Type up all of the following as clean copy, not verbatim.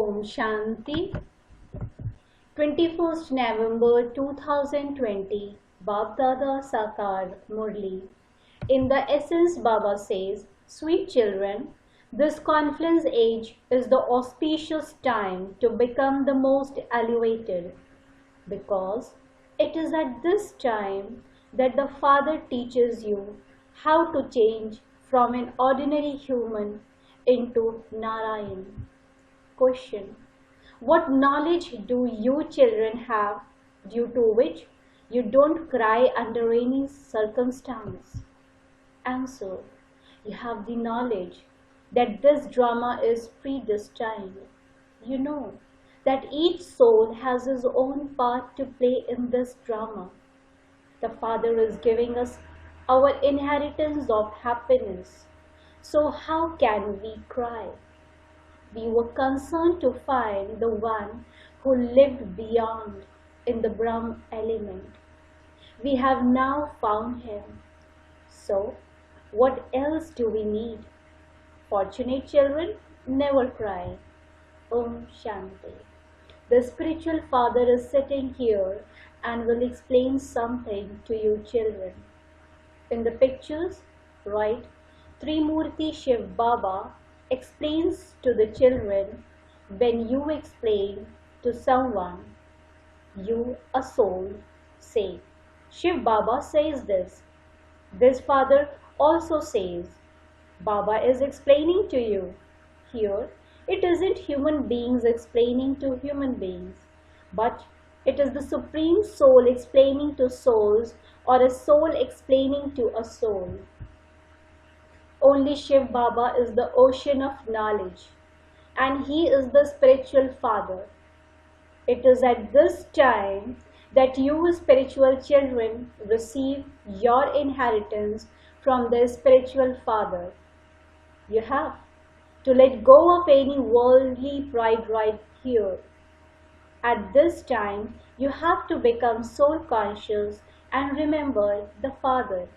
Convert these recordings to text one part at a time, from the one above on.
Om Shanti. 21st November 2020, Baapdada Murli. In the essence, Baba says, sweet children, this confluence age is the auspicious time to become the most elevated, because it is at this time that the Father teaches you how to change from an ordinary human into Narayan. Question: what knowledge do you children have due to which you don't cry under any circumstance? Answer: you have the knowledge that this drama is predestined. You know that each soul has his own part to play in this drama. The Father is giving us our inheritance of happiness. So how can we cry? We were concerned to find the one who lived beyond in the Brahm element. We have now found him. So, what else do we need? Fortunate children never cry. Om Shanti. The spiritual father is sitting here and will explain something to you children. In the pictures, right, Trimurti Shiv Baba explains to the children when you explain to someone, you, a soul, say, Shiv Baba says this. This father also says, Baba is explaining to you. Here, it isn't human beings explaining to human beings, but it is the Supreme Soul explaining to souls, or a soul explaining to a soul. Only Shiv Baba is the ocean of knowledge, and he is the spiritual father. It is at this time that you spiritual children receive your inheritance from the spiritual father. You have to let go of any worldly pride right here. At this time, you have to become soul conscious and remember the Father.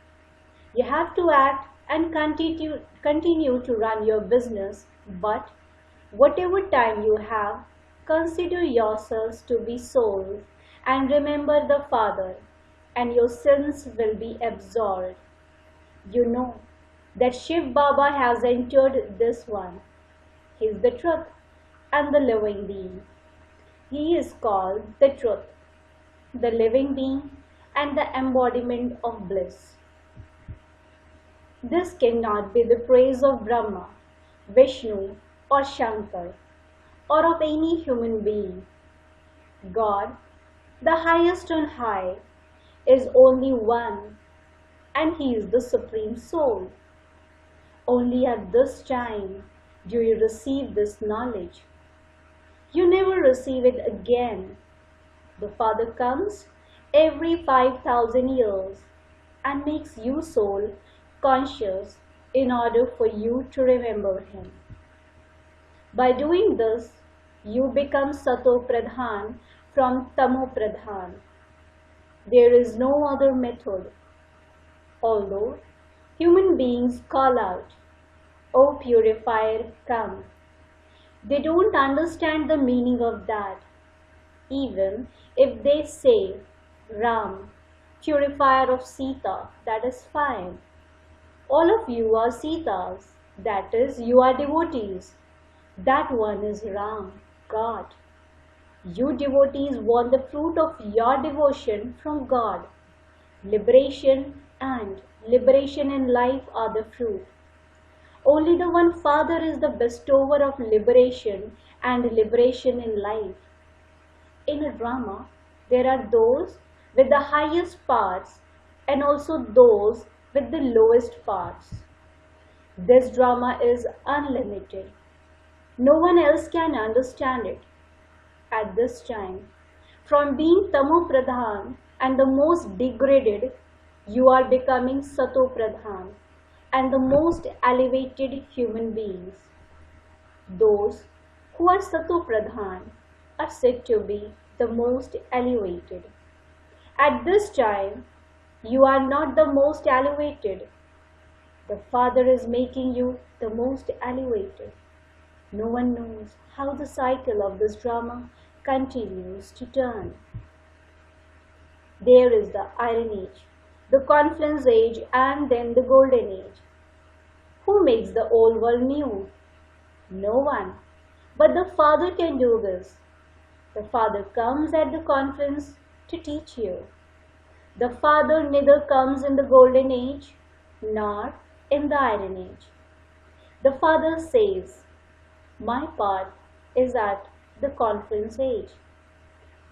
You have to act and continue to run your business, but whatever time you have, consider yourselves to be souls and remember the Father, and your sins will be absolved. You know that Shiv Baba has entered this one. He is the truth and the living being. He is called the truth, the living being, and the embodiment of bliss. This cannot be the praise of Brahma, Vishnu, or Shankar, or of any human being. God, the highest on high, is only one, and He is the Supreme Soul. Only at this time do you receive this knowledge. You never receive it again. The Father comes every 5,000 years and makes you soul conscious in order for you to remember Him. By doing this, you become Sato Pradhan from Tamo Pradhan. There is no other method. Although human beings call out, O purifier, come. They don't understand the meaning of that. Even if they say, Ram, purifier of Sita, that is fine. All of you are Sitas, that is, you are devotees. That one is Ram, God. You devotees want the fruit of your devotion from God. Liberation and liberation in life are the fruit. Only the one Father is the bestower of liberation and liberation in life. In a drama, there are those with the highest parts and also those with the lowest parts. This drama is unlimited. No one else can understand it. At this time, from being Tamo Pradhan and the most degraded, you are becoming Sato Pradhan and the most elevated human beings. Those who are Sato Pradhan are said to be the most elevated. At this time, you are not the most elevated. The Father is making you the most elevated. No one knows how the cycle of this drama continues to turn. There is the Iron Age, the Confluence Age, and then the Golden Age. Who makes the old world new? No one. But the Father can do this. The Father comes at the confluence to teach you. The Father neither comes in the Golden Age nor in the Iron Age. The Father says, my part is at the Confluence Age.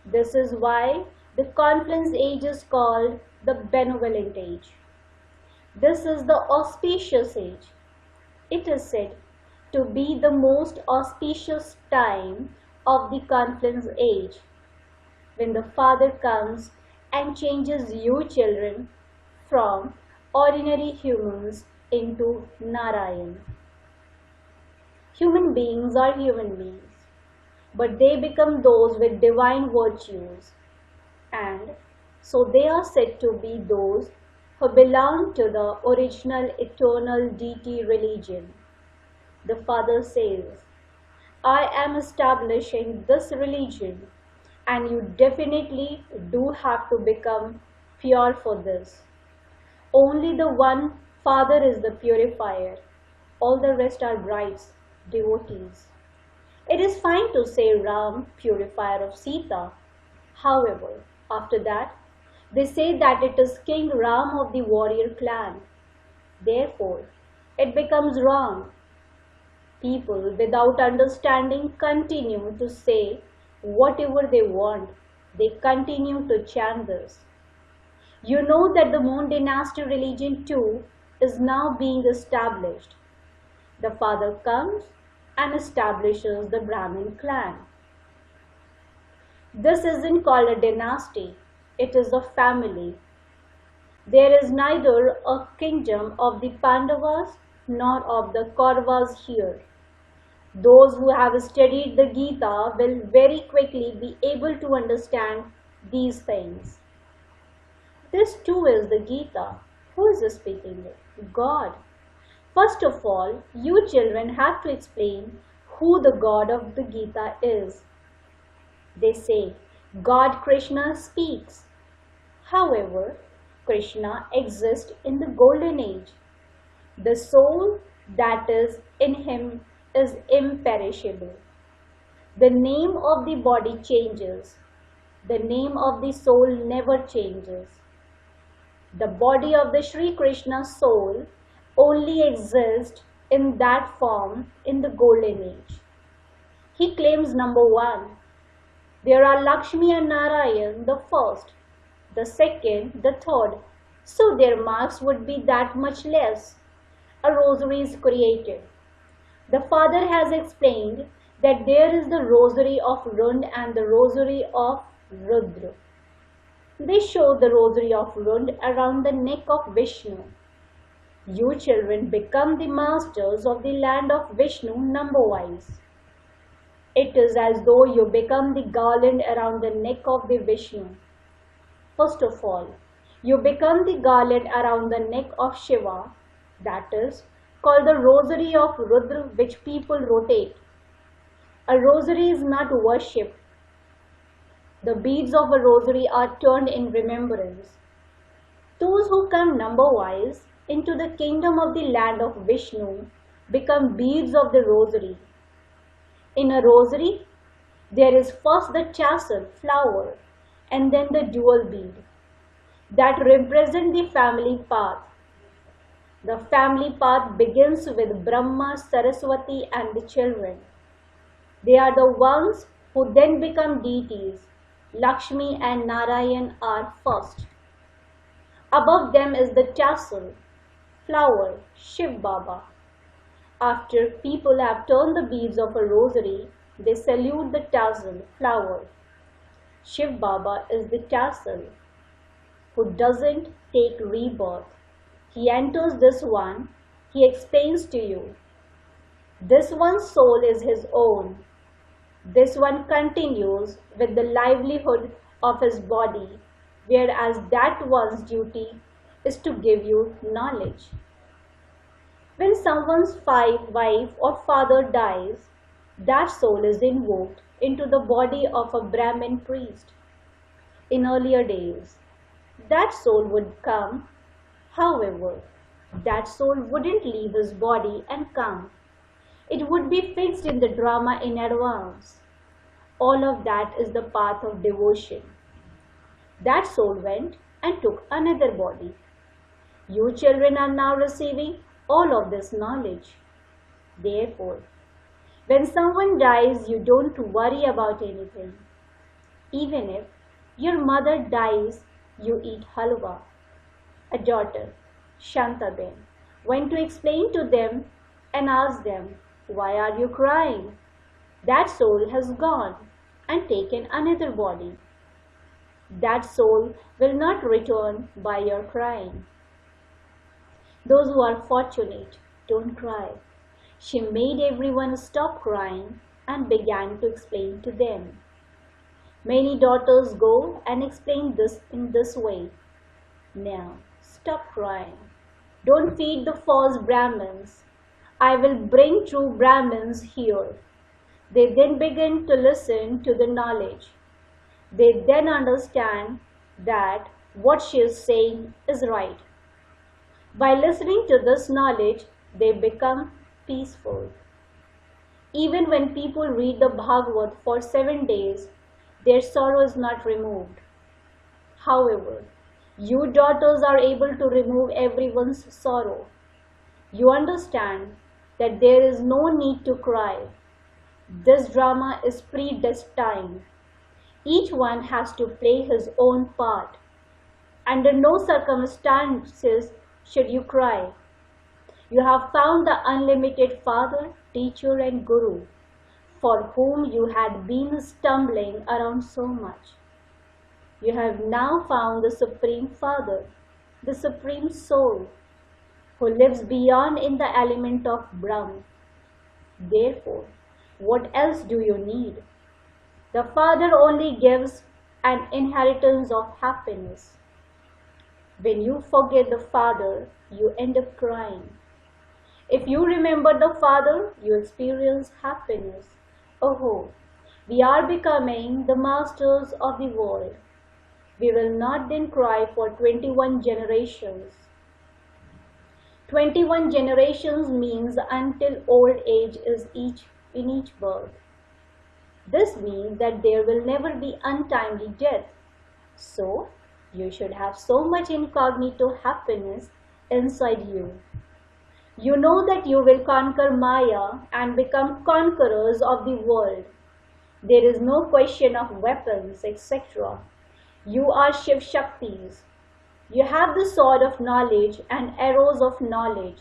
This is why the Confluence Age is called the Benevolent Age. This is the auspicious age. It is said to be the most auspicious time of the Confluence Age, when the Father comes and changes you children from ordinary humans into Narayan. Human beings are human beings, but they become those with divine virtues, and so they are said to be those who belong to the original eternal deity religion. The Father says, I am establishing this religion, and you definitely do have to become pure for this. Only the one Father is the purifier. All the rest are brides, devotees. It is fine to say Ram, purifier of Sita. However, after that, they say that it is King Ram of the warrior clan. Therefore, it becomes wrong. People without understanding continue to say whatever they want. They continue to chant this. You know that the Mon dynasty religion too is now being established. The Father comes and establishes the Brahmin clan. This isn't called a dynasty, it is a family. There is neither a kingdom of the Pandavas nor of the Kauravas here. Those who have studied the Gita will very quickly be able to understand these things. This too is the Gita. Who is speaking it? God. First of all, you children have to explain who the God of the Gita is. They say, God Krishna speaks. However, Krishna exists in the Golden Age. The soul that is in him is imperishable. The name of the body changes. The name of the soul never changes. The body of the Sri Krishna soul only exists in that form in the Golden Age. He claims number one. There are Lakshmi and Narayan, the first, the second, the third. So their marks would be that much less. A rosary is created. The Father has explained that there is the rosary of Rund and the rosary of Rudra. They show the rosary of Rund around the neck of Vishnu. You children become the masters of the land of Vishnu number-wise. It is as though you become the garland around the neck of the Vishnu. First of all, you become the garland around the neck of Shiva, that is called the rosary of Rudra, which people rotate. A rosary is not worshipped. The beads of a rosary are turned in remembrance. Those who come number-wise into the kingdom of the land of Vishnu become beads of the rosary. In a rosary, there is first the tassel, flower, and then the dual bead that represent the family path. The family path begins with Brahma, Saraswati, and the children. They are the ones who then become deities. Lakshmi and Narayan are first. Above them is the tassel, flower, Shiv Baba. After people have turned the beads of a rosary, they salute the tassel, flower. Shiv Baba is the tassel who doesn't take rebirth. He enters this one, he explains to you. This one's soul is his own. This one continues with the livelihood of his body, whereas that one's duty is to give you knowledge. When someone's wife or father dies, That soul is invoked into the body of a Brahmin priest. In earlier days, that soul would come. However, that soul wouldn't leave his body and come. It would be fixed in the drama in advance. All of that is the path of devotion. That soul went and took another body. You children are now receiving all of this knowledge. Therefore, when someone dies, you don't worry about anything. Even if your mother dies, you eat halwa. A daughter, Shantaben, went to explain to them and asked them, "Why are you crying? That soul has gone and taken another body. That soul will not return by your crying." Those who are fortunate don't cry. She made everyone stop crying and began to explain to them. Many daughters go and explain this in this way. "Now, stop crying. Don't feed the false Brahmins. I will bring true Brahmins here." They then begin to listen to the knowledge. They then understand that what she is saying is right. By listening to this knowledge, they become peaceful. Even when people read the Bhagavad for 7 days, their sorrow is not removed. However, you daughters are able to remove everyone's sorrow. You understand that there is no need to cry. This drama is predestined. Each one has to play his own part. Under no circumstances should you cry. You have found the unlimited Father, Teacher and Guru, for whom you had been stumbling around so much. You have now found the Supreme Father, the Supreme Soul, who lives beyond in the element of Brahm. Therefore, what else do you need? The Father only gives an inheritance of happiness. When you forget the Father, you end up crying. If you remember the Father, you experience happiness. Oh, we are becoming the masters of the world. We will not then cry for 21 generations. 21 generations means until old age is in each birth. This means that there will never be untimely death. So, you should have so much incognito happiness inside you. You know that you will conquer Maya and become conquerors of the world. There is no question of weapons, etc. You are Shiv Shaktis. You have the sword of knowledge and arrows of knowledge.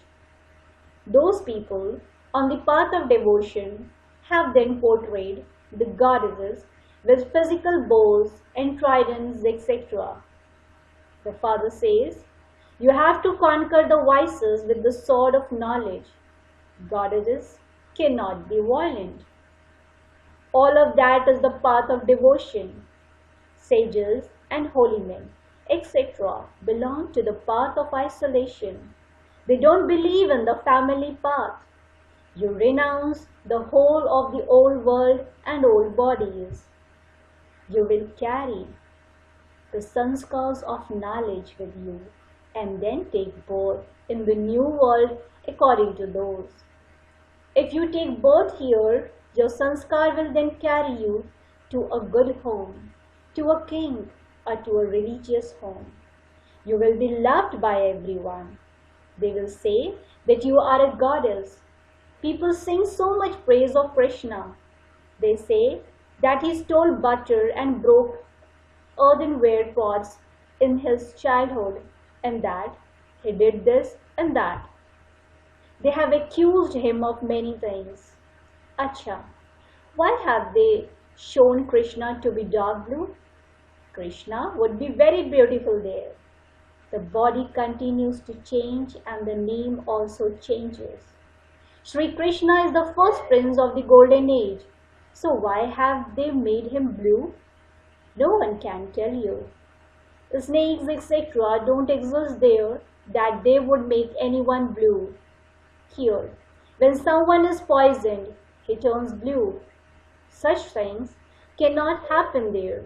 Those people on the path of devotion have then portrayed the goddesses with physical bows and tridents, etc. The Father says, you have to conquer the vices with the sword of knowledge. Goddesses cannot be violent. All of that is the path of devotion. Sages and holy men, etc. belong to the path of isolation. They don't believe in the family path. You renounce the whole of the old world and old bodies. You will carry the sanskars of knowledge with you and then take birth in the new world according to those. If you take birth here, your sanskar will then carry you to a good home, to a king, or to a religious home. You will be loved by everyone. They will say that you are a goddess. People sing so much praise of Krishna. They say that he stole butter and broke earthenware pots in his childhood, and that he did this and that. They have accused him of many things. Acha, why have they shown Krishna to be dark blue? Krishna would be very beautiful there. The body continues to change and the name also changes. Sri Krishna is the first prince of the golden age. So why have they made him blue? No one can tell you. The snakes, etc. don't exist there that they would make anyone blue. Here, when someone is poisoned, he turns blue. Such things cannot happen there.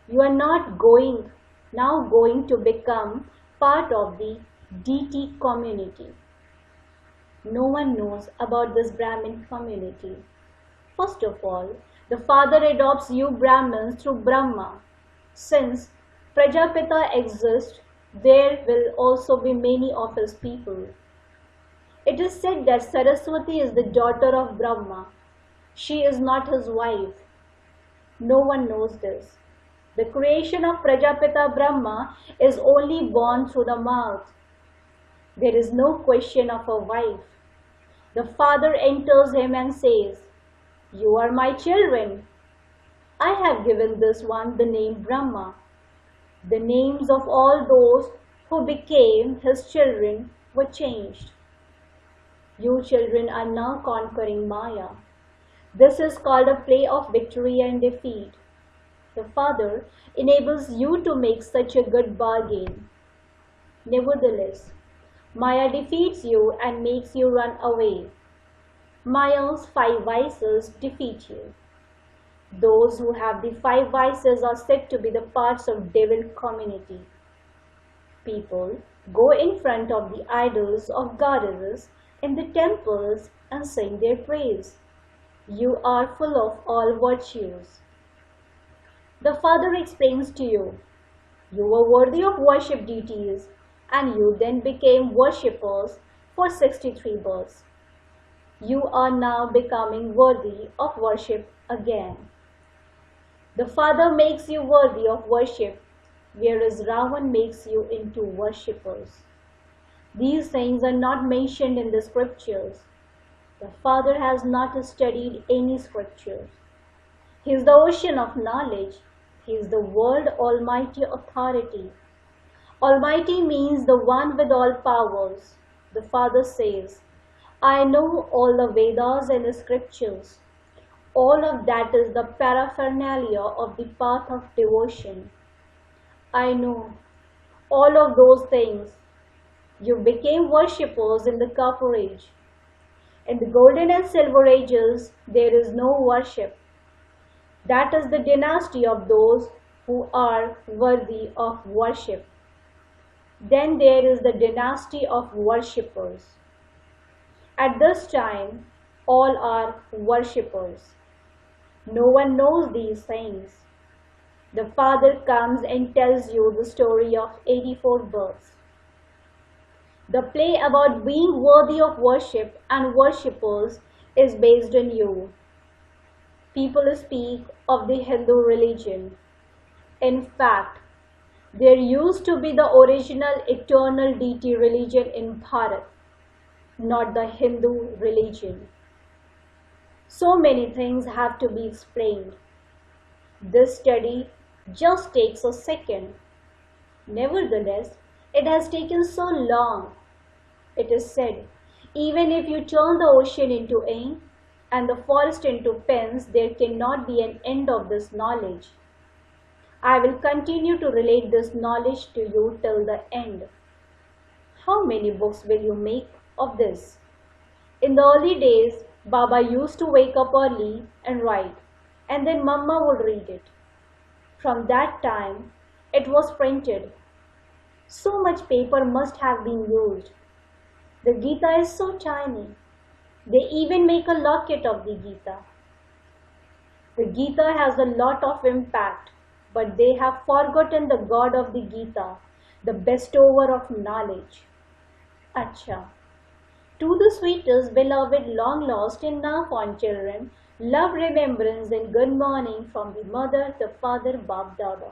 You are not going to become part of the deity community. No one knows about this Brahmin community. First of all, the father adopts you Brahmins through Brahma. Since Prajapita exists, there will also be many of his people. It is said that Saraswati is the daughter of Brahma. She is not his wife. No one knows this. The creation of Prajapita Brahma is only born through the mouth. There is no question of a wife. The father enters him and says, "You are my children. I have given this one the name Brahma." The names of all those who became his children were changed. You children are now conquering Maya. This is called a play of victory and defeat. The father enables you to make such a good bargain. Nevertheless, Maya defeats you and makes you run away. Maya's 5 vices defeat you. Those who have the 5 vices are said to be the parts of devil community. People go in front of the idols of goddesses in the temples and sing their praise. You are full of all virtues. The father explains to you, you were worthy of worship deities, and you then became worshippers for 63 births. You are now becoming worthy of worship again. The father makes you worthy of worship, whereas Ravan makes you into worshippers. These things are not mentioned in the scriptures. The father has not studied any scriptures. He is the ocean of knowledge. He is the world almighty authority. Almighty means the one with all powers. The father says, "I know all the Vedas and the scriptures." All of that is the paraphernalia of the path of devotion. I know all of those things. You became worshippers in the Copper Age. In the Golden and Silver Ages, there is no worship. That is the dynasty of those who are worthy of worship. Then there is the dynasty of worshippers. At this time, all are worshippers. No one knows these things. The father comes and tells you the story of 84 births. The play about being worthy of worship and worshippers is based on you. People speak of the Hindu religion. In fact, there used to be the original eternal deity religion in Bharat, not the Hindu religion. So many things have to be explained. This study just takes a second. Nevertheless, it has taken so long. It is said, even if you turn the ocean into ink and the forest into pens, there cannot be an end of this knowledge. I will continue to relate this knowledge to you till the end. How many books will you make of this? In the early days, Baba used to wake up early and write, and then Mama would read it. From that time, it was printed. So much paper must have been used. The Gita is so tiny. They even make a locket of the Gita. The Gita has a lot of impact, but they have forgotten the God of the Gita, the bestower of knowledge. Acha. To the sweetest, beloved, long lost and now found children, love, remembrance and good morning from the mother, the father, Baapdada.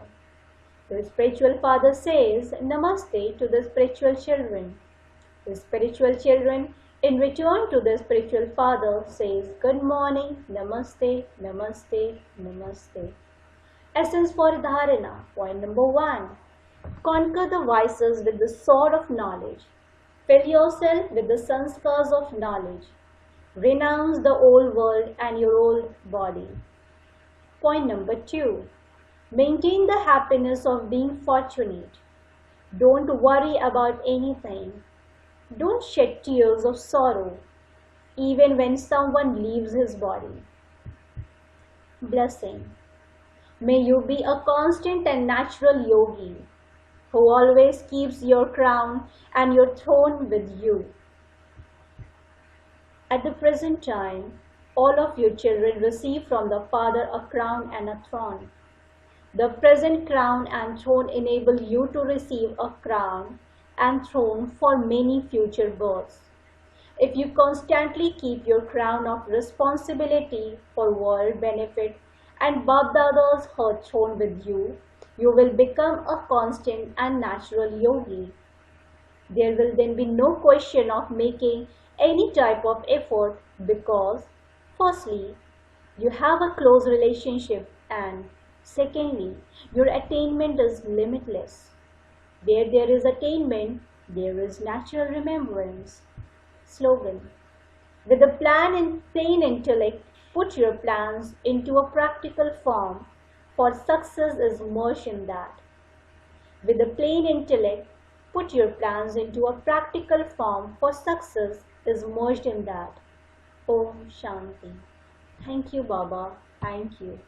The spiritual father says Namaste to the spiritual children. The spiritual children, in return to the spiritual father, says good morning, Namaste, Namaste, Namaste. Essence for Dharana. Point number 1. Conquer the vices with the sword of knowledge. Fill yourself with the sanskars of knowledge. Renounce the old world and your old body. Point number 2. Maintain the happiness of being fortunate. Don't worry about anything. Don't shed tears of sorrow. even when someone leaves his body. Blessing. May you be a constant and natural yogi who always keeps your crown and your throne with you. At the present time, all of your children receive from the Father a crown and a throne. The present crown and throne enable you to receive a crown and throne for many future births. If you constantly keep your crown of responsibility for world benefit and Baapdada's heart throne with you, you will become a constant and natural yogi. There will then be no question of making any type of effort because, firstly, you have a close relationship and, secondly, your attainment is limitless. Where there is attainment, there is natural remembrance. Slogan. With a plan and plain intellect, put your plans into a practical form, for success is merged in that. With a plain intellect, put your plans into a practical form, for success is merged in that. Om Shanti. Thank you, Baba. Thank you.